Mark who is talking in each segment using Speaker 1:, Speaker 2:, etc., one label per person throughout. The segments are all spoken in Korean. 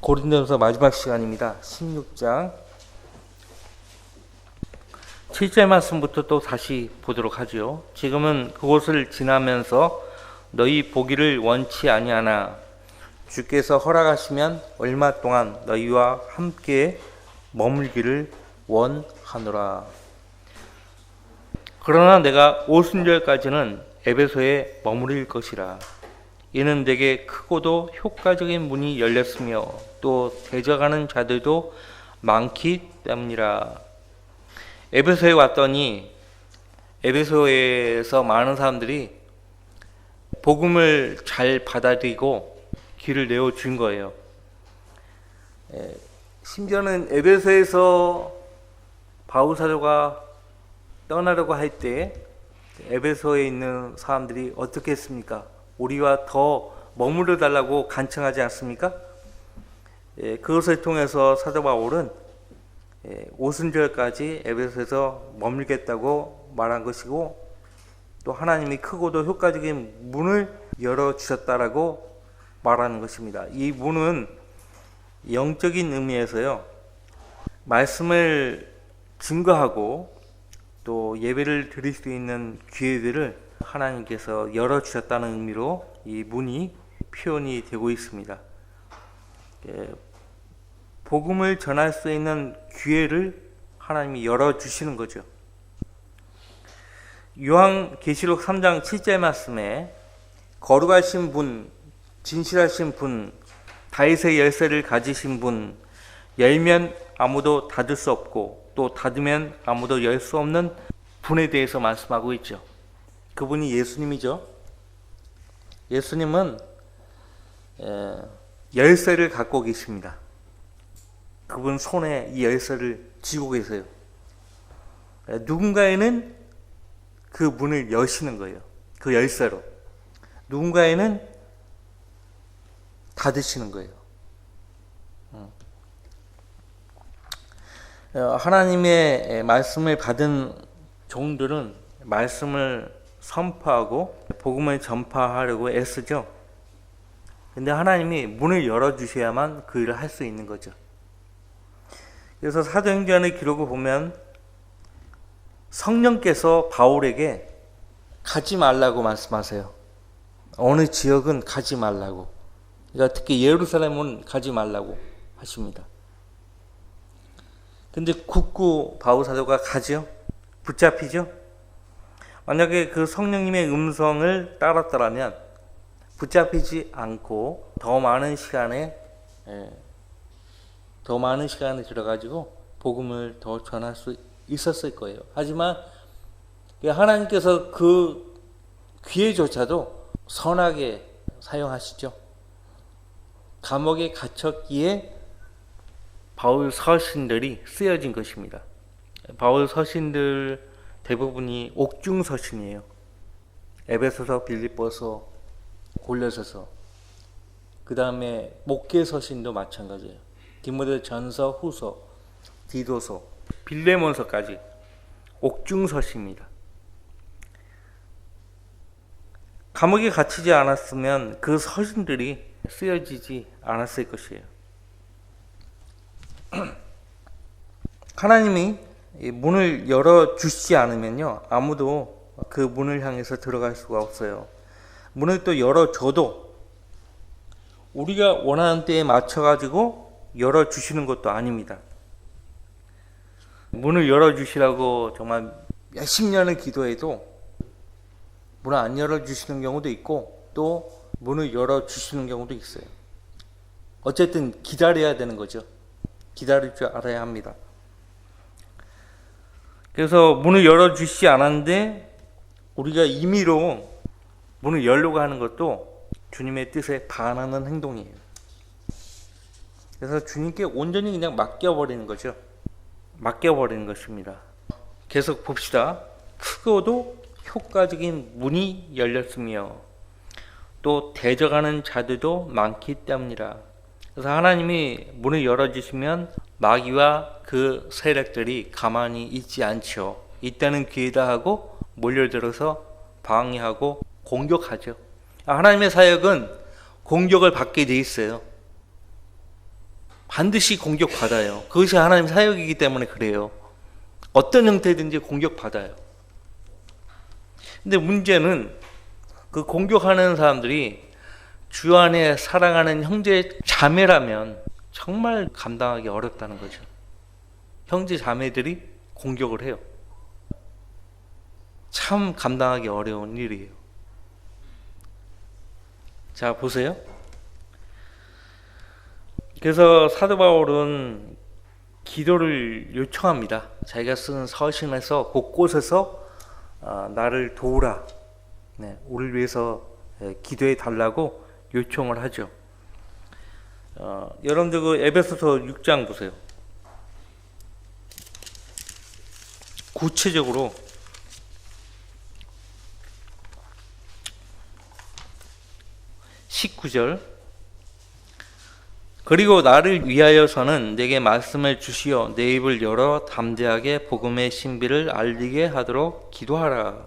Speaker 1: 고린도전서 마지막 시간입니다. 16장 7절 말씀부터 또 다시 보도록 하죠. 지금은 그곳을 지나면서 너희 보기를 원치 아니하나 주께서 허락하시면 얼마 동안 너희와 함께 머물기를 원하노라. 그러나 내가 오순절까지는 에베소에 머무를 것이라. 이는 되게 크고도 효과적인 문이 열렸으며 또 대적하는 자들도 많기 때문이라. 에베소에 왔더니 에베소에서 많은 사람들이 복음을 잘 받아들이고 길을 내어준 거예요. 심지어는 에베소에서 바울 사도가 떠나려고 할 때 에베소에 있는 사람들이 어떻게 했습니까? 우리와 더 머무르 달라고 간청하지 않습니까? 그것을 통해서 사도 바울은 오순절까지 에베소에서 머물겠다고 말한 것이고, 또 하나님이 크고도 효과적인 문을 열어주셨다라고 말하는 것입니다. 이 문은 영적인 의미에서요, 말씀을 증거하고 또 예배를 드릴 수 있는 기회들을 하나님께서 열어주셨다는 의미로 이 문이 표현이 되고 있습니다. 복음을 전할 수 있는 기회를 하나님이 열어주시는 거죠. 요한계시록 3장 7절 말씀에 거룩하신 분, 진실하신 분, 다윗의 열쇠를 가지신 분, 열면 아무도 닫을 수 없고 또 닫으면 아무도 열 수 없는 분에 대해서 말씀하고 있죠. 그분이 예수님이죠. 예수님은 열쇠를 갖고 계십니다. 그분 손에 이 열쇠를 쥐고 계세요. 누군가에는 그 문을 여시는 거예요. 그 열쇠로. 누군가에는 닫으시는 거예요. 하나님의 말씀을 받은 종들은 말씀을 선포하고 복음을 전파하려고 애쓰죠. 근데 하나님이 문을 열어주셔야만 그 일을 할 수 있는 거죠. 그래서 사도행전의 기록을 보면 성령께서 바울에게 가지 말라고 말씀하세요. 어느 지역은 가지 말라고. 그러니까 특히 예루살렘은 가지 말라고 하십니다. 근데 굳고 바울 사도가 가죠. 붙잡히죠. 만약에 그 성령님의 음성을 따랐더라면 붙잡히지 않고 더 많은 시간에 들어가지고 복음을 더 전할 수 있었을 거예요. 하지만 하나님께서 그 기회조차도 선하게 사용하시죠. 감옥에 갇혔기에 바울 서신들이 쓰여진 것입니다. 바울 서신들 대부분이 옥중 서신이에요. 에베소서, 빌립보서, 골로새서. 그 다음에 목계 서신도 마찬가지예요. 디모데 전서, 후서, 디도서, 빌레몬서까지 옥중 서신입니다. 감옥에 갇히지 않았으면 그 서신들이 쓰여지지 않았을 것이에요. 하나님이 문을 열어주시지 않으면요, 아무도 그 문을 향해서 들어갈 수가 없어요. 문을 또 열어줘도 우리가 원하는 때에 맞춰가지고 열어주시는 것도 아닙니다. 문을 열어주시라고 정말 몇십 년을 기도해도 문을 안 열어주시는 경우도 있고 또 문을 열어주시는 경우도 있어요. 어쨌든 기다려야 되는 거죠. 기다릴 줄 알아야 합니다. 그래서 문을 열어주시지 않았는데 우리가 임의로 문을 열려고 하는 것도 주님의 뜻에 반하는 행동이에요. 그래서 주님께 온전히 그냥 맡겨버리는 거죠. 맡겨버리는 것입니다. 계속 봅시다. 크고도 효과적인 문이 열렸으며 또 대적하는 자들도 많기 때문이라. 그래서 하나님이 문을 열어주시면 마귀와 그 세력들이 가만히 있지 않죠. 이때는 기회다 하고 몰려들어서 방해하고 공격하죠. 하나님의 사역은 공격을 받게 돼 있어요. 반드시 공격받아요. 그것이 하나님 사역이기 때문에 그래요. 어떤 형태든지 공격받아요. 근데 문제는 그 공격하는 사람들이 주 안에 사랑하는 형제 자매라면 정말 감당하기 어렵다는 거죠. 형제 자매들이 공격을 해요. 참 감당하기 어려운 일이에요. 자, 보세요. 그래서 사도 바울은 기도를 요청합니다. 자기가 쓰는 서신에서 곳곳에서 나를 도우라, 우리를 위해서 기도해 달라고 요청을 하죠. 여러분들 그 에베소서 6장 보세요. 구체적으로 19절, 그리고 나를 위하여서는 내게 말씀을 주시어 내 입을 열어 담대하게 복음의 신비를 알리게 하도록 기도하라.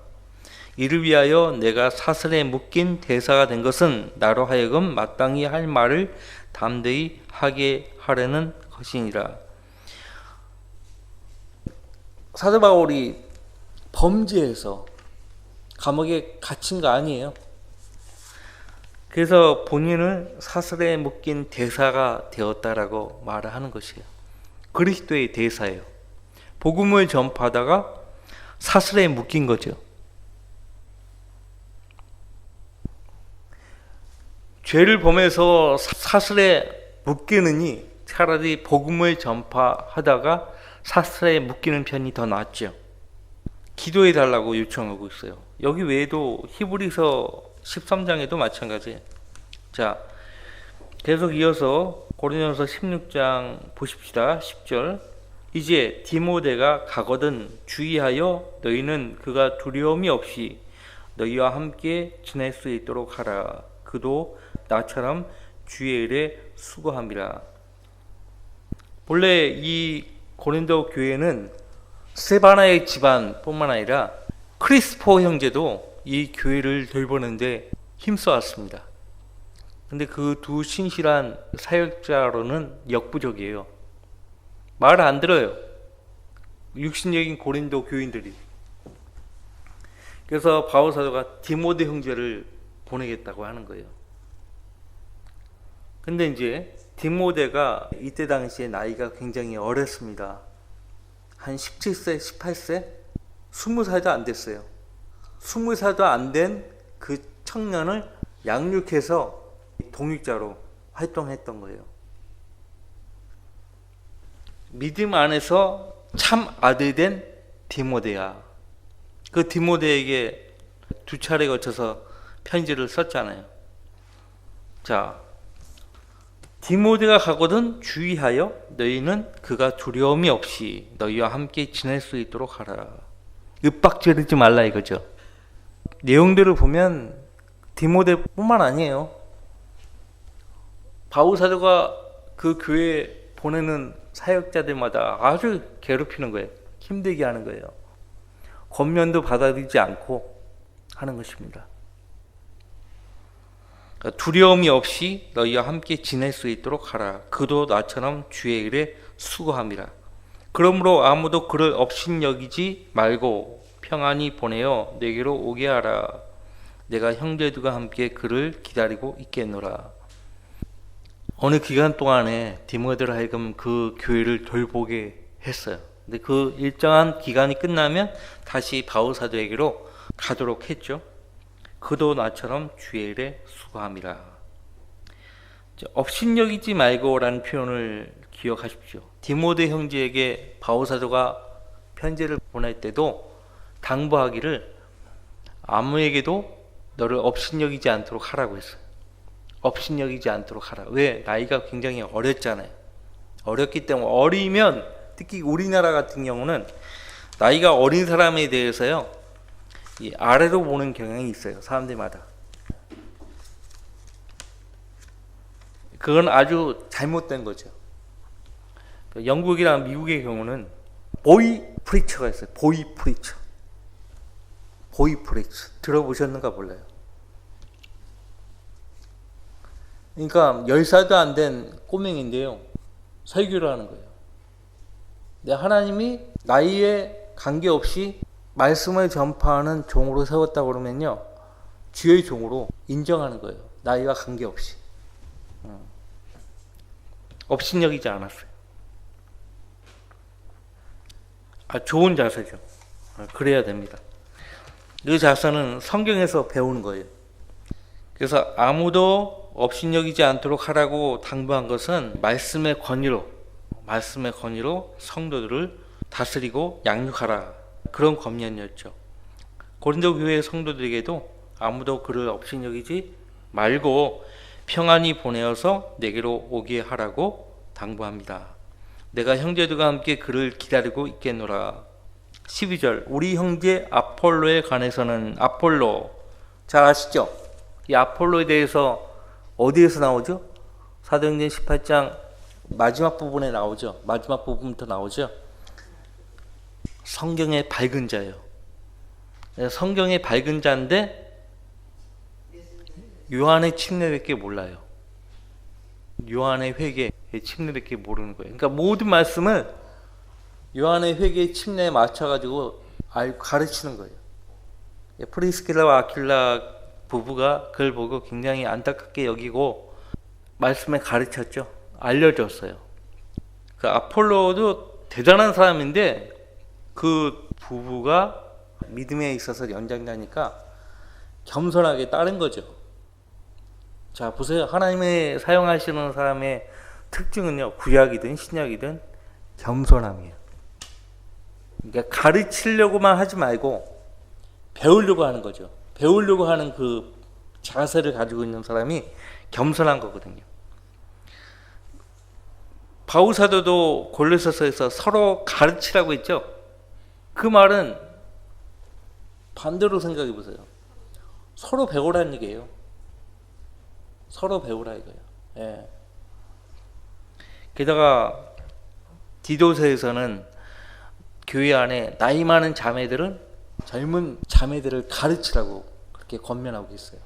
Speaker 1: 이를 위하여 내가 사슬에 묶인 대사가 된 것은 나로 하여금 마땅히 할 말을 담대히 하게 하려는 것이니라. 사도 바울이 범죄해서 감옥에 갇힌 거 아니에요. 그래서 본인은 사슬에 묶인 대사가 되었다라고 말을 하는 것이에요. 그리스도의 대사예요. 복음을 전파하다가 사슬에 묶인 거죠. 죄를 범해서 사슬에 묶이느니 차라리 복음을 전파하다가 사슬에 묶이는 편이 더 낫죠. 기도해 달라고 요청하고 있어요. 여기 외에도 히브리서 13장에도 마찬가지예요. 자, 계속 이어서 고린도서 16장 보십시다. 10절. 이제 디모데가 가거든 주의하여 너희는 그가 두려움이 없이 너희와 함께 지낼 수 있도록 하라. 그도 나처럼 주의 일에 수고함이라. 본래 이 고린도 교회는 스테바나의 집안뿐만 아니라 크리스포 형제도 이 교회를 돌보는데 힘써왔습니다. 근데 그 두 신실한 사역자로는 역부족이에요. 말 안 들어요. 육신적인 고린도 교인들이. 그래서 바울 사도가 디모데 형제를 보내겠다고 하는 거예요. 근데 이제 디모데가 이때 당시에 나이가 굉장히 어렸습니다. 한 17세, 18세? 20살도 안 됐어요. 20살도 안 된 그 청년을 양육해서 동역자로 활동했던 거예요. 믿음 안에서 참 아들 된 디모데야. 그 디모데에게 두 차례 거쳐서 편지를 썼잖아요. 자, 디모데가 가거든 주의하여 너희는 그가 두려움이 없이 너희와 함께 지낼 수 있도록 하라. 윽박지르지 말라 이거죠. 내용들을 보면 디모데뿐만 아니에요. 바울 사도가 그 교회에 보내는 사역자들마다 아주 괴롭히는 거예요. 힘들게 하는 거예요. 권면도 받아들이지 않고 하는 것입니다. 두려움이 없이 너희와 함께 지낼 수 있도록 하라. 그도 나처럼 주의 일에 수고함이라. 그러므로 아무도 그를 업신여기지 말고 평안히 보내어 내게로 오게 하라. 내가 형제들과 함께 그를 기다리고 있겠노라. 어느 기간 동안에 디모데를 하여금 그 교회를 돌보게 했어요. 근데 그 일정한 기간이 끝나면 다시 바울 사도에게로 가도록 했죠. 그도 나처럼 주의 일에 수고함이라. 업신여기지 말고라는 표현을 기억하십시오. 디모데 형제에게 바울 사도가 편지를 보낼 때도 당부하기를 아무에게도 너를 업신여기지 않도록 하라고 했어요. 업신여기지 않도록 하라. 왜? 나이가 굉장히 어렸잖아요. 어렸기 때문에 어리면 특히 우리나라 같은 경우는 나이가 어린 사람에 대해서요 이 아래로 보는 경향이 있어요. 사람들마다. 그건 아주 잘못된 거죠. 영국이랑 미국의 경우는 보이 프리처가 있어요. 보이 프리처. 보이 프리처. 들어보셨는가 몰라요. 그러니까 10살도 안 된 꼬맹인데요. 설교를 하는 거예요. 내 하나님이 나이에 관계없이 말씀을 전파하는 종으로 세웠다고 그러면요, 주의 종으로 인정하는 거예요. 나이와 관계없이. 업신여기지 않았어요. 좋은 자세죠. 그래야 됩니다. 이 자세는 성경에서 배우는 거예요. 그래서 아무도 업신여기지 않도록 하라고 당부한 것은 말씀의 권위로 성도들을 다스리고 양육하라, 그런 권면이었죠. 고린도 교회 성도들에게도 아무도 그를 업신여기지 말고 평안히 보내어서 내게로 오게 하라고 당부합니다. 내가 형제들과 함께 그를 기다리고 있겠노라. 12절, 우리 형제 아폴로에 관해서는, 아폴로 잘 아시죠? 이 아폴로에 대해서 어디에서 나오죠? 사도행전 18장 마지막 부분에 나오죠. 마지막 부분부터 나오죠. 성경의 밝은 자예요. 성경의 밝은 자인데 요한의 침례밖에 몰라요. 요한의 회개의 침례밖에 모르는 거예요. 그러니까 모든 말씀을 요한의 회개의 침례에 맞춰가지고 가르치는 거예요. 프리스킬라와 아킬라 부부가 그걸 보고 굉장히 안타깝게 여기고 말씀에 가르쳤죠. 알려줬어요. 그 아폴로도 대단한 사람인데 그 부부가 믿음에 있어서 연장자니까 겸손하게 따른 거죠. 자, 보세요. 하나님의 사용하시는 사람의 특징은요, 구약이든 신약이든 겸손함이에요. 그러니까 가르치려고만 하지 말고 배우려고 하는 거죠. 배우려고 하는 그 자세를 가지고 있는 사람이 겸손한 거거든요. 바울 사도도 골로새서에서 서로 가르치라고 했죠. 그 말은 반대로 생각해 보세요. 서로 배우라는 얘기예요. 서로 배우라 이거예요. 예. 게다가 디도서에서는 교회 안에 나이 많은 자매들은 젊은 자매들을 가르치라고 그렇게 권면하고 있어요.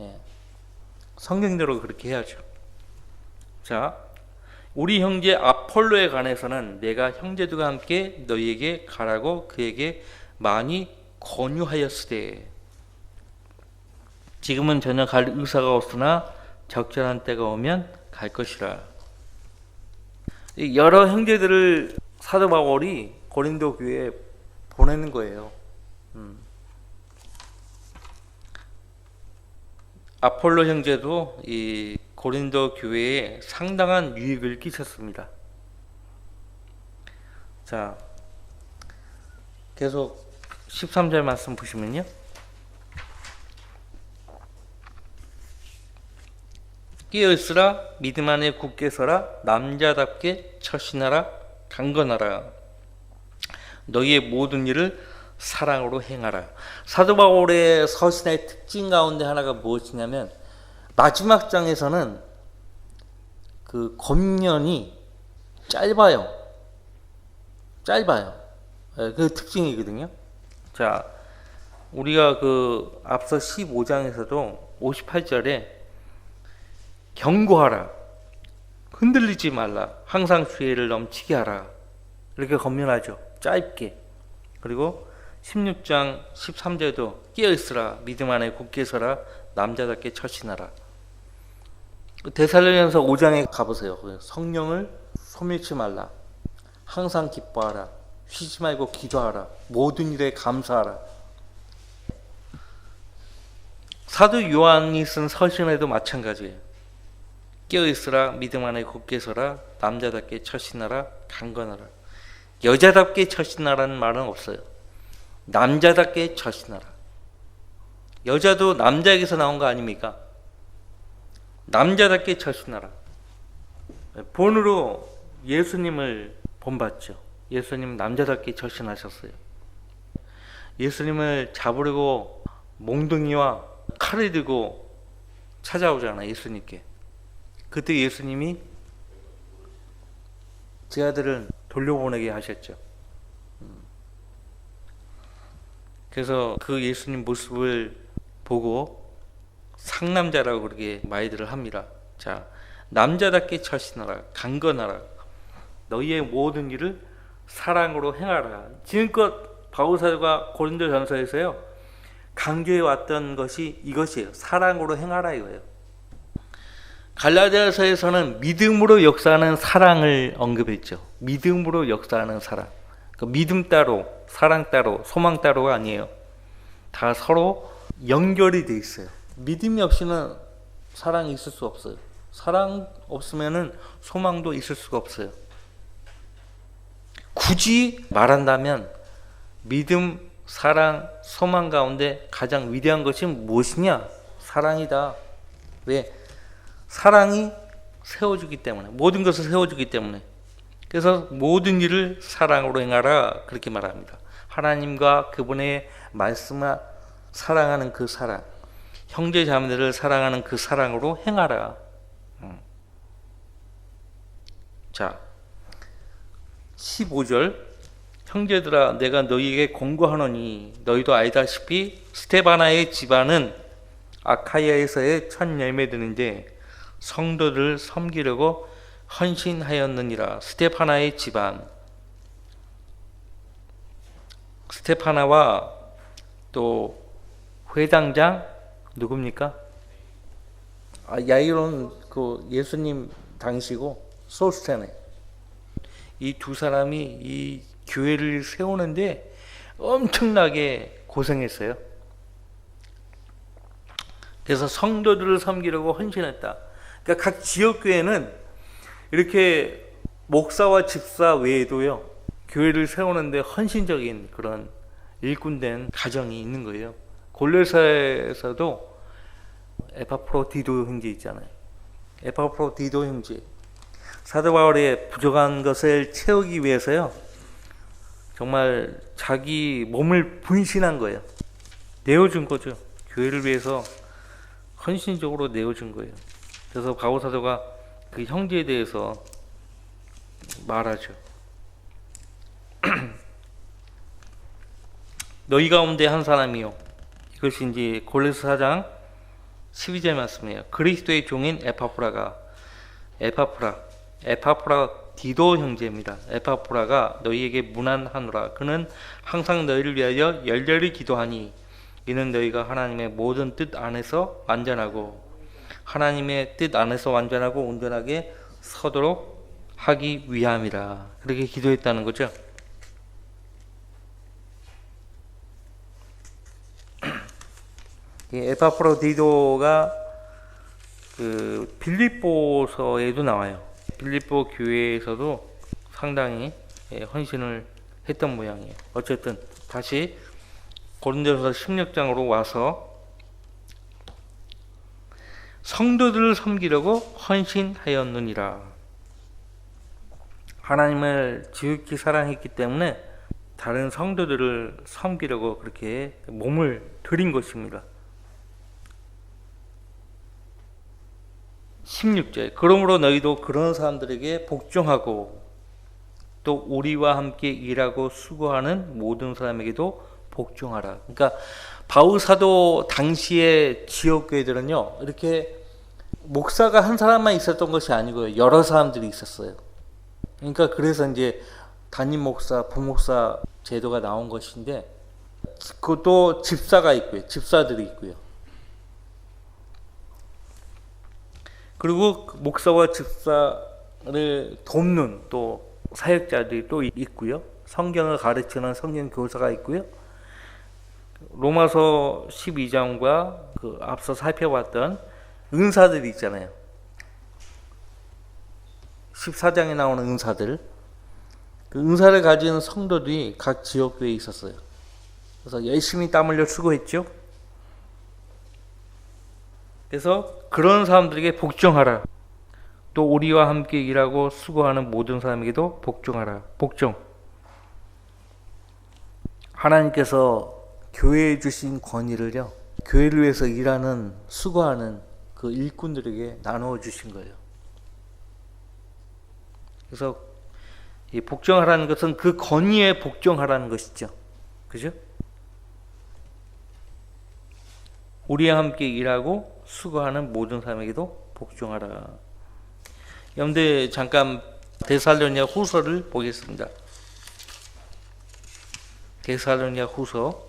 Speaker 1: 예. 성경대로 그렇게 해야죠. 자, 우리 형제 아폴로에 관해서는 내가 형제들과 함께 너희에게 가라고 그에게 많이 권유하였으되 지금은 전혀 갈 의사가 없으나 적절한 때가 오면 갈 것이라. 여러 형제들을 사도 바울이 고린도 교회에 보내는 거예요. 아폴로 형제도 이 고린도 교회에 상당한 유익을 끼쳤습니다. 자, 계속 13절 말씀 보시면요. 깨어있으라, 믿음 안에 굳게 서라, 남자답게 처신하라, 강건하라. 너희의 모든 일을 사랑으로 행하라. 사도 바울의 서신의 특징 가운데 하나가 무엇이냐면 마지막 장에서는 그 권면이 짧아요. 그 특징이거든요. 자, 우리가 그 앞서 15장에서도 58절에 경고하라, 흔들리지 말라, 항상 주의를 넘치게 하라, 이렇게 권면하죠. 짧게. 그리고 16장 13절도 깨어있으라, 믿음 안에 굳게 서라, 남자답게 처신하라. 데살로니가서 5장에 가보세요. 성령을 소멸치 말라, 항상 기뻐하라, 쉬지 말고 기도하라, 모든 일에 감사하라. 사도 요한이 쓴 서신에도 마찬가지예요. 깨어있으라, 믿음 안에 굳게 서라, 남자답게 처신하라, 강건하라. 여자답게 처신하라는 말은 없어요. 남자답게 처신하라. 여자도 남자에게서 나온 거 아닙니까? 남자답게 처신하라. 본으로 예수님을 본받죠. 예수님은 남자답게 처신하셨어요. 예수님을 잡으려고 몽둥이와 칼을 들고 찾아오잖아요. 예수님께. 그때 예수님이 제 아들을 돌려보내게 하셨죠. 그래서 그 예수님 모습을 보고 상남자라고 그렇게 말들을 합니다. 자, 남자답게 철신하라. 강건하라. 너희의 모든 일을 사랑으로 행하라. 지금껏 바울사도가 고린도전서에서요 강조해 왔던 것이 이것이에요. 사랑으로 행하라 이거예요. 갈라디아서에서는 믿음으로 역사하는 사랑을 언급했죠. 믿음으로 역사하는 사랑. 믿음 따로, 사랑 따로, 소망 따로가 아니에요. 다 서로 연결이 돼 있어요. 믿음이 없이는 사랑이 있을 수 없어요. 사랑 없으면은 소망도 있을 수가 없어요. 굳이 말한다면 믿음, 사랑, 소망 가운데 가장 위대한 것이 무엇이냐? 사랑이다. 왜? 사랑이 세워주기 때문에, 모든 것을 세워주기 때문에. 그래서 모든 일을 사랑으로 행하라 그렇게 말합니다. 하나님과 그분의 말씀을 사랑하는 그 사랑, 형제 자매들을 사랑하는 그 사랑으로 행하라. 자, 15절 형제들아 내가 너희에게 권고하노니 너희도 알다시피 스테바나의 집안은 아카이아에서의 첫 열매들인데 성도들을 섬기려고 헌신하였느니라. 스테파나의 집안, 스테파나와 또 회당장 누굽니까? 야이론 그 예수님 당시고 소스테네. 이 두 사람이 이 교회를 세우는데 엄청나게 고생했어요. 그래서 성도들을 섬기려고 헌신했다. 그러니까 각 지역교회는 이렇게 목사와 집사 외에도요 교회를 세우는데 헌신적인 그런 일꾼된 가정이 있는 거예요. 골로새에서도 에파프로디도 형제 있잖아요. 에파프로디도 형제, 사도 바울의 부족한 것을 채우기 위해서요 정말 자기 몸을 분신한 거예요. 내어준 거죠. 교회를 위해서 헌신적으로 내어준 거예요. 그래서 바울 사도가 그 형제에 대해서 말하죠. 너희 가운데 한 사람이요. 이것이 이제 골로새 4장 12절 말씀이에요. 그리스도의 종인 에파프라 디도 형제입니다. 에파프라가 너희에게 문안하노라. 그는 항상 너희를 위하여 열렬히 기도하니 이는 너희가 하나님의 모든 뜻 안에서 완전하고 하나님의 뜻 안에서 완전하고 온전하게 서도록 하기 위함이라. 그렇게 기도했다는 거죠. 에파프로디도가 그 빌립보서에도 나와요. 빌립보 교회에서도 상당히 헌신을 했던 모양이에요. 어쨌든 다시 고린도전서 16장으로 와서 성도들을 섬기려고 헌신하였느니라. 하나님을 지극히 사랑했기 때문에 다른 성도들을 섬기려고 그렇게 몸을 들인 것입니다. 16절 그러므로 너희도 그런 사람들에게 복종하고 또 우리와 함께 일하고 수고하는 모든 사람에게도 복종하라. 그러니까 바울 사도 당시의 지역교회들은요 이렇게 목사가 한 사람만 있었던 것이 아니고요 여러 사람들이 있었어요. 그러니까 그래서 이제 담임 목사, 부목사 제도가 나온 것인데 그것도 집사가 있고요, 집사들이 있고요. 그리고 목사와 집사를 돕는 또 사역자들이 또 있고요. 성경을 가르치는 성경 교사가 있고요. 로마서 12장과 그 앞서 살펴봤던 은사들이 있잖아요. 14장에 나오는 은사들. 그 은사를 가진 성도들이 각 지역교회에 있었어요. 그래서 열심히 땀 흘려 수고했죠. 그래서 그런 사람들에게 복종하라. 또 우리와 함께 일하고 수고하는 모든 사람에게도 복종하라. 복종. 하나님께서 교회에 주신 권위를요, 교회를 위해서 일하는, 수고하는 그 일꾼들에게 나누어 주신 거예요. 그래서 이 복종하라는 것은 그 권위에 복종하라는 것이죠. 그죠? 우리와 함께 일하고 수고하는 모든 사람에게도 복종하라. 여러분들 잠깐 데살로니가 후서를 보겠습니다. 데살로니가 후서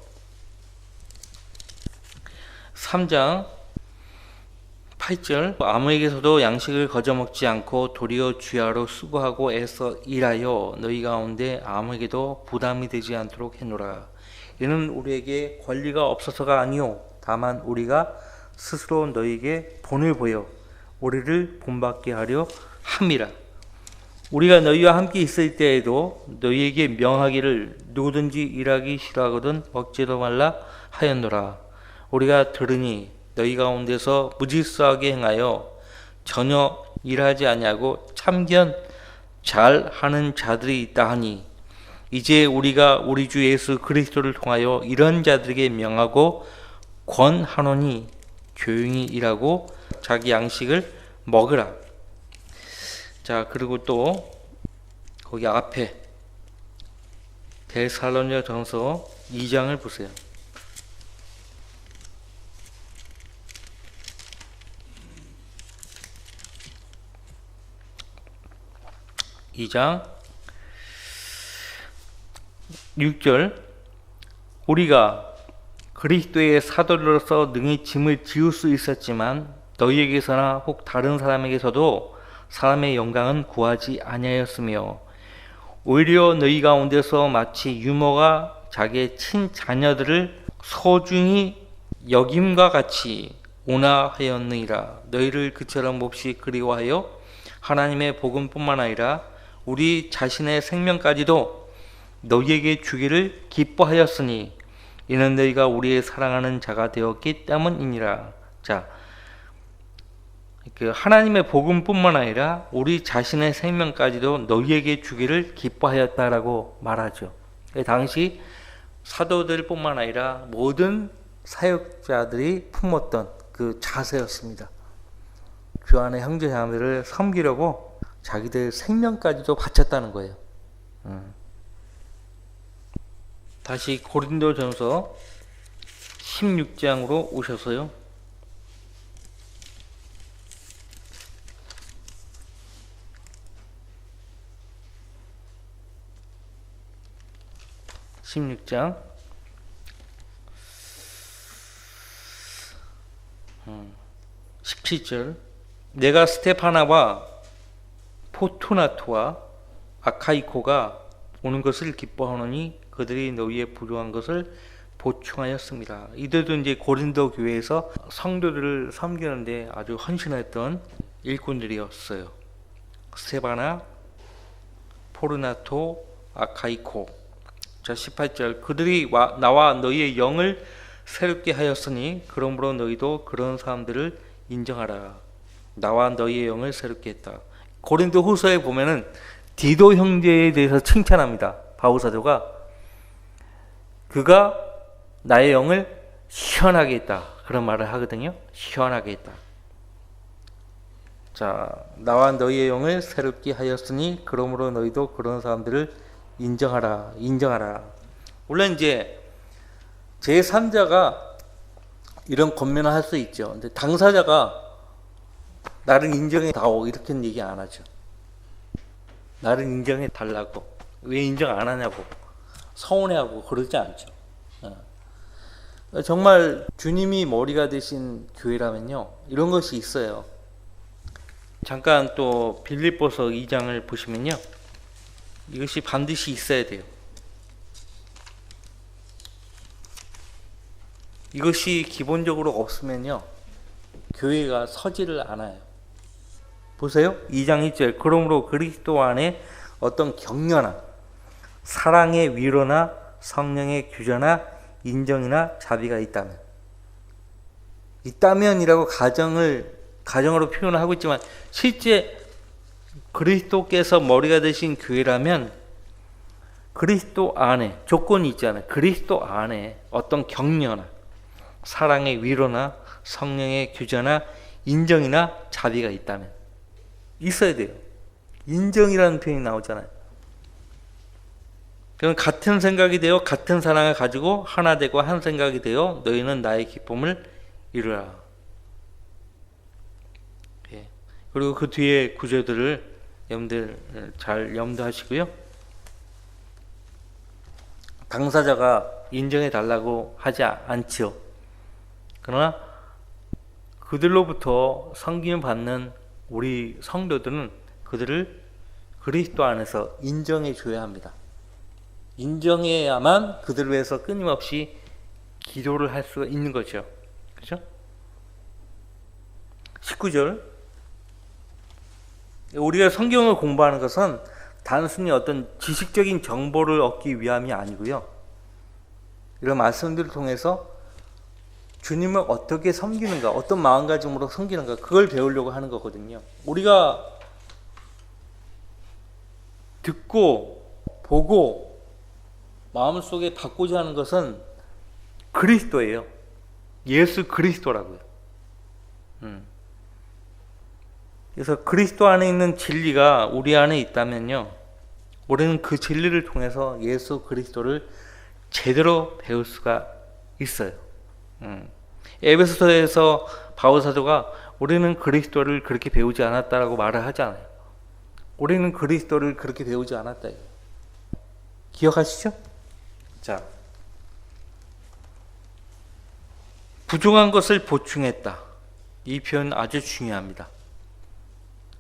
Speaker 1: 3장 8절 아무에게서도 양식을 거저먹지 않고 도리어 주야로 수고하고 애써 일하여 너희 가운데 아무에게도 부담이 되지 않도록 해노라. 이는 우리에게 권리가 없어서가 아니요 다만 우리가 스스로 너희에게 본을 보여 우리를 본받게 하려 함이라. 우리가 너희와 함께 있을 때에도 너희에게 명하기를 누구든지 일하기 싫어하거든 억제도 말라 하였노라. 우리가 들으니 너희 가운데서 무질서하게 행하여 전혀 일하지 아니하고 참견 잘하는 자들이 있다 하니 이제 우리가 우리 주 예수 그리스도를 통하여 이런 자들에게 명하고 권하노니 조용히 일하고 자기 양식을 먹으라. 자, 그리고 또 거기 앞에 데살로니가 전서 2장을 보세요. 2장 6절 우리가 그리스도의 사도로서 능히 짐을 지울 수 있었지만 너희에게서나 혹 다른 사람에게서도 사람의 영광은 구하지 아니하였으며 오히려 너희 가운데서 마치 유모가 자기의 친자녀들을 소중히 여김과 같이 온화하였느니라. 너희를 그처럼 몹시 그리워하여 하나님의 복음뿐만 아니라 우리 자신의 생명까지도 너희에게 주기를 기뻐하였으니 이는 너희가 우리의 사랑하는 자가 되었기 때문이니라. 자, 그 하나님의 복음뿐만 아니라 우리 자신의 생명까지도 너희에게 주기를 기뻐하였다라고 말하죠. 당시 사도들뿐만 아니라 모든 사역자들이 품었던 그 자세였습니다. 주 안의 형제 자매들을 섬기려고 자기들 생명까지도 바쳤다는 거예요. 다시 고린도전서 16장으로 오셔서요. (16장) 17절 내가 스테파나와 포투나토와 아카이코가 오는 것을 기뻐하노니 그들이 너희의 부족한 것을 보충하였습니다. 이들도 이제 고린도 교회에서 성도들을 섬기는데 아주 헌신했던 일꾼들이었어요. 스테파나, 포르나토, 아카이코. 자, 18절 그들이 나와 너희의 영을 새롭게 하였으니 그러므로 너희도 그런 사람들을 인정하라. 나와 너희의 영을 새롭게 했다. 고린도 후서에 보면은 디도 형제에 대해서 칭찬합니다. 바울 사도가 그가 나의 영을 시원하게 했다. 그런 말을 하거든요. 시원하게 했다. 자, 나와 너희의 영을 새롭게 하였으니 그러므로 너희도 그런 사람들을 인정하라. 물론 이제 제3자가 이런 권면을 할 수 있죠. 근데 당사자가 나를 인정해 다오 이렇게는 얘기 안 하죠. 나를 인정해 달라고 왜 인정 안 하냐고 서운해하고 그러지 않죠. 정말 주님이 머리가 되신 교회라면요 이런 것이 있어요. 잠깐 또 빌립보서 2장을 보시면요 이것이 반드시 있어야 돼요. 이것이 기본적으로 없으면요 교회가 서지를 않아요. 보세요. 2장 1절 그러므로 그리스도 안에 어떤 격려나 사랑의 위로나 성령의 규제나 인정이나 자비가 있다면이라고 가정으로 표현을 하고 있지만 실제 그리스도께서 머리가 되신 교회라면 그리스도 안에 조건이 있잖아요. 그리스도 안에 어떤 격려나 사랑의 위로나 성령의 규제나 인정이나 자비가 있다면 있어야 돼요. 인정이라는 표현이 나오잖아요. 그럼 같은 생각이 되어 같은 사랑을 가지고 하나 되고 한 생각이 되어 너희는 나의 기쁨을 이루라. 예. 그리고 그 뒤에 구절들을 여러분들 잘 염두하시고요. 당사자가 인정해 달라고 하지 않지요. 그러나 그들로부터 섬김을 받는 우리 성도들은 그들을 그리스도 안에서 인정해 줘야 합니다. 인정해야만 그들을 위해서 끊임없이 기도를 할 수가 있는 거죠. 그렇죠? 19절, 우리가 성경을 공부하는 것은 단순히 어떤 지식적인 정보를 얻기 위함이 아니고요. 이런 말씀들을 통해서 주님을 어떻게 섬기는가, 어떤 마음가짐으로 섬기는가, 그걸 배우려고 하는 거거든요. 우리가 듣고 보고 마음속에 받고자 하는 것은 그리스도예요. 예수 그리스도라고요. 그래서 그리스도 안에 있는 진리가 우리 안에 있다면요, 우리는 그 진리를 통해서 예수 그리스도를 제대로 배울 수가 있어요. 에베소서에서 바울 사도가 우리는 그리스도를 그렇게 배우지 않았다라고 말을 하잖아요. 우리는 그리스도를 그렇게 배우지 않았다. 기억하시죠? 자, 부족한 것을 보충했다. 이 표현 아주 중요합니다.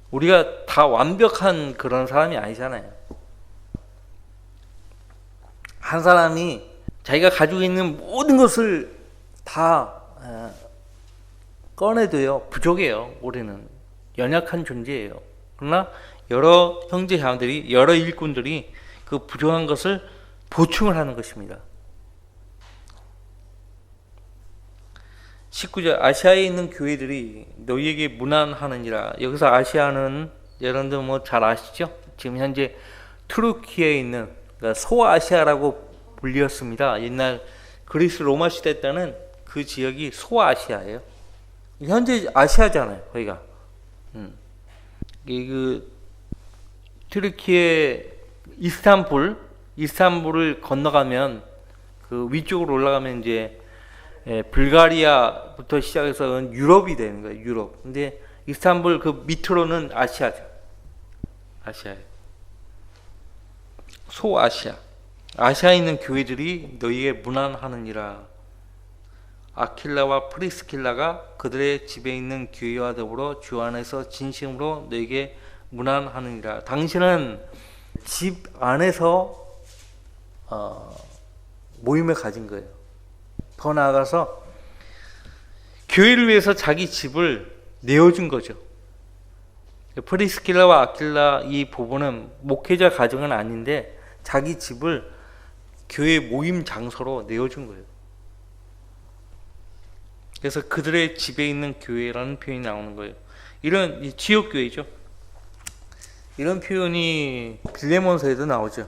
Speaker 1: 우리가 다 완벽한 그런 사람이 아니잖아요. 한 사람이 자기가 가지고 있는 모든 것을 다 꺼내도요, 부족해요. 우리는 연약한 존재예요. 그러나 여러 형제 자매들이, 여러 일꾼들이 그 부족한 것을 보충을 하는 것입니다. 19절, 아시아에 있는 교회들이 너희에게 문안하느니라. 여기서 아시아는 여러분들 뭐 잘 아시죠? 지금 현재 투르키에 있는, 그러니까 소아시아라고 불렸습니다. 옛날 그리스 로마 시대 때는 그 지역이 소아시아예요. 현재 아시아잖아요, 거기가. 그 투르키의 이스탄불을 건너가면 그 위쪽으로 올라가면 이제 불가리아부터 시작해서 유럽이 되는 거예요, 유럽. 근데 이스탄불 그 밑으로는 아시아죠. 아시아예요. 소아시아. 아시아에 있는 교회들이 너희에게 문안하느니라. 아킬라와 프리스킬라가 그들의 집에 있는 교회와 더불어 주 안에서 진심으로 너희에게 문안하느니라. 당신은 집 안에서 모임을 가진 거예요. 더 나아가서 교회를 위해서 자기 집을 내어준 거죠. 프리스킬라와 아킬라 이 부부는 목회자 가정은 아닌데 자기 집을 교회 모임 장소로 내어준 거예요. 그래서 그들의 집에 있는 교회라는 표현이 나오는 거예요. 이런 지역교회죠. 이런 표현이 빌레몬서에도 나오죠.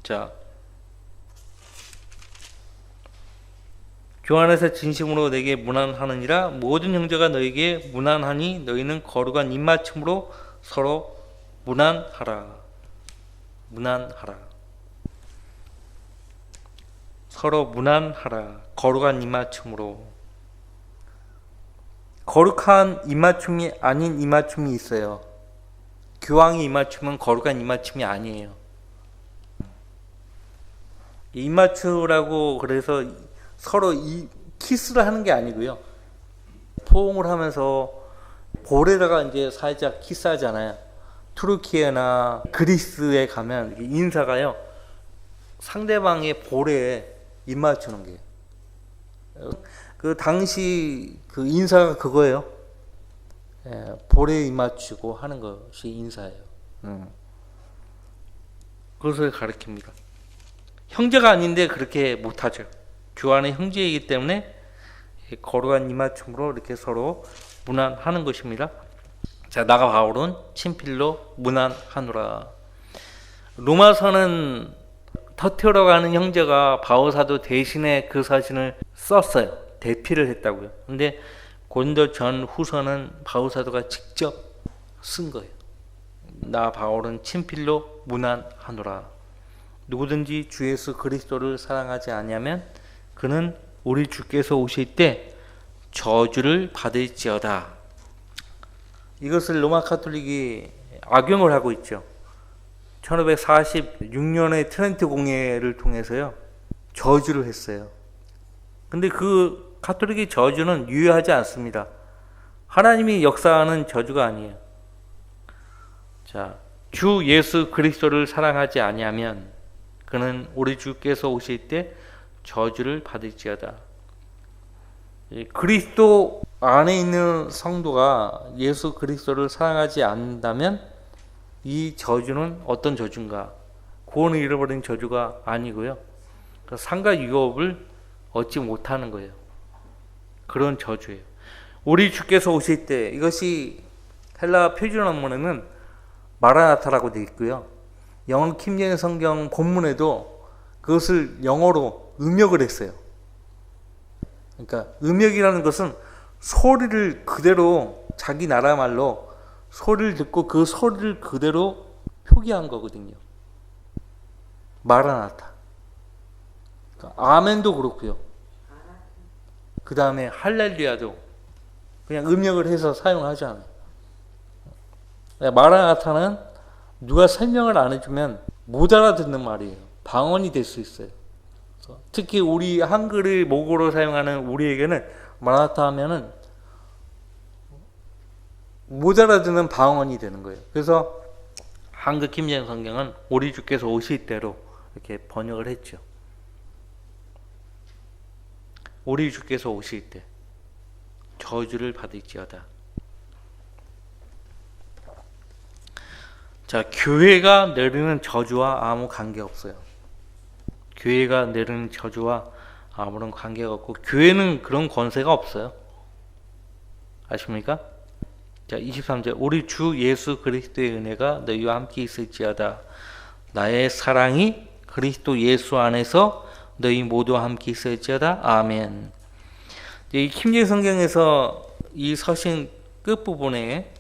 Speaker 1: 자, 주 안에서 진심으로 내게 문안하느니라. 모든 형제가 너에게 문안하니 너희는 거룩한 입맞춤으로 서로 문안하라. 문안하라. 서로 문안하라. 거룩한 입맞춤으로. 거룩한 입맞춤이 아닌 입맞춤이 있어요. 교황의 입맞춤은 거룩한 입맞춤이 아니에요. 입맞추라고 그래서 서로 키스를 하는 게 아니고요. 포옹을 하면서 볼에다가 이제 살짝 키스하잖아요. 투르키에나 그리스에 가면 인사가요, 상대방의 볼에 입 맞추는 게. 그 당시 그 인사가 그거예요. 볼에 입 맞추고 하는 것이 인사예요. 그것을 가르칩니다. 형제가 아닌데 그렇게 못하죠. 주 안의 형제이기 때문에 거룩한 입맞춤으로 이렇게 서로 문안하는 것입니다. 자, 나가 바울은 친필로 문안하노라. 로마서는 터티어라고 하는 형제가 바울 사도 대신에 그 사진을 썼어요. 대피를 했다고요. 근데 고린도 전 후서는 바울 사도가 직접 쓴 거예요. 나 바울은 친필로 문안하노라. 누구든지 주 예수 그리스도를 사랑하지 아니하면 그는 우리 주께서 오실 때 저주를 받을지어다. 이것을 로마 카톨릭이 악용을 하고 있죠. 1546년에 트렌트 공회를 통해서요, 저주를 했어요. 근데 그 카톨릭의 저주는 유효하지 않습니다. 하나님이 역사하는 저주가 아니에요. 자, 주 예수 그리스도를 사랑하지 아니하면 그는 우리 주께서 오실 때 저주를 받을지어다. 그리스도 안에 있는 성도가 예수 그리스도를 사랑하지 않는다면 이 저주는 어떤 저주인가? 구원을 잃어버린 저주가 아니고요, 상과 유업을 얻지 못하는 거예요. 그런 저주예요. 우리 주께서 오실 때, 이것이 헬라 표준 원문에는 마라나타라고 되어 있고요, 영어 킹제임스 성경 본문에도 그것을 영어로 음역을 했어요. 그러니까 음역이라는 것은 소리를 그대로 자기 나라 말로 소리를 듣고 그 소리를 그대로 표기한 거거든요. 마라나타. 그러니까 아멘도 그렇고요. 그 다음에 할렐루야도 그냥 음역을 해서 사용하지 않아요. 마라나타는 누가 설명을 안 해주면 못 알아듣는 말이에요. 방언이 될 수 있어요. 특히 우리 한글을 모국어로 사용하는 우리에게는 마라나타 하면은 못 알아듣는 방언이 되는 거예요. 그래서 한글 킹제임스 성경은 우리 주께서 오실 때로 이렇게 번역을 했죠. 우리 주께서 오실 때 저주를 받을지어다. 자, 교회가 내리는 저주와 아무 관계없어요. 교회가 내리는 저주와 아무런 관계가 없고, 교회는 그런 권세가 없어요. 아십니까? 자, 23절. 우리 주 예수 그리스도의 은혜가 너희와 함께 있을지어다. 나의 사랑이 그리스도 예수 안에서 너희 모두와 함께 있을지어다. 아멘. 이 킹제임스 성경에서 이 서신 끝부분에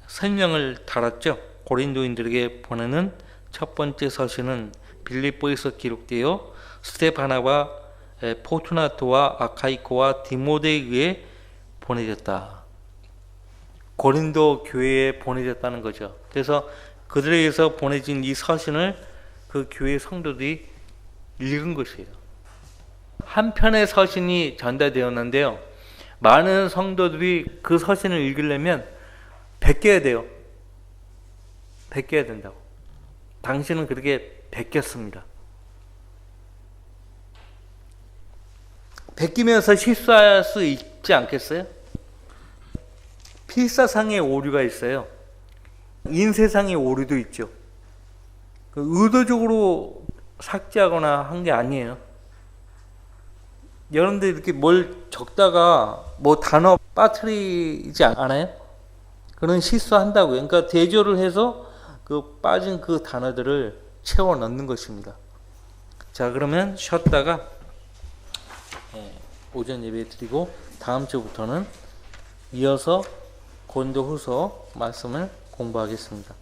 Speaker 1: 설명을 달았죠. 고린도인들에게 보내는 첫 번째 서신은 빌립보에서 기록되어 스테파나와 포투나토와 아카이코와 디모데에 의해 보내졌다. 고린도 교회에 보내졌다는 거죠. 그래서 그들에 의해서 보내진 이 서신을 그 교회 성도들이 읽은 것이에요. 한 편의 서신이 전달되었는데요, 많은 성도들이 그 서신을 읽으려면 베껴야 돼요. 베껴야 된다고. 당신은 그렇게 베꼈습니다. 베끼면서 실수할 수 있지 않겠어요? 필사상의 오류가 있어요. 인쇄상의 오류도 있죠. 의도적으로 삭제하거나 한 게 아니에요. 여러분들 이렇게 뭘 적다가 뭐 단어 빠뜨리지 않아요? 그런 실수한다고요. 그러니까 대조를 해서 그 빠진 그 단어들을 채워 넣는 것입니다. 자, 그러면 쉬었다가 오전 예배 드리고 다음 주부터는 이어서 고린도후서 말씀을 공부하겠습니다.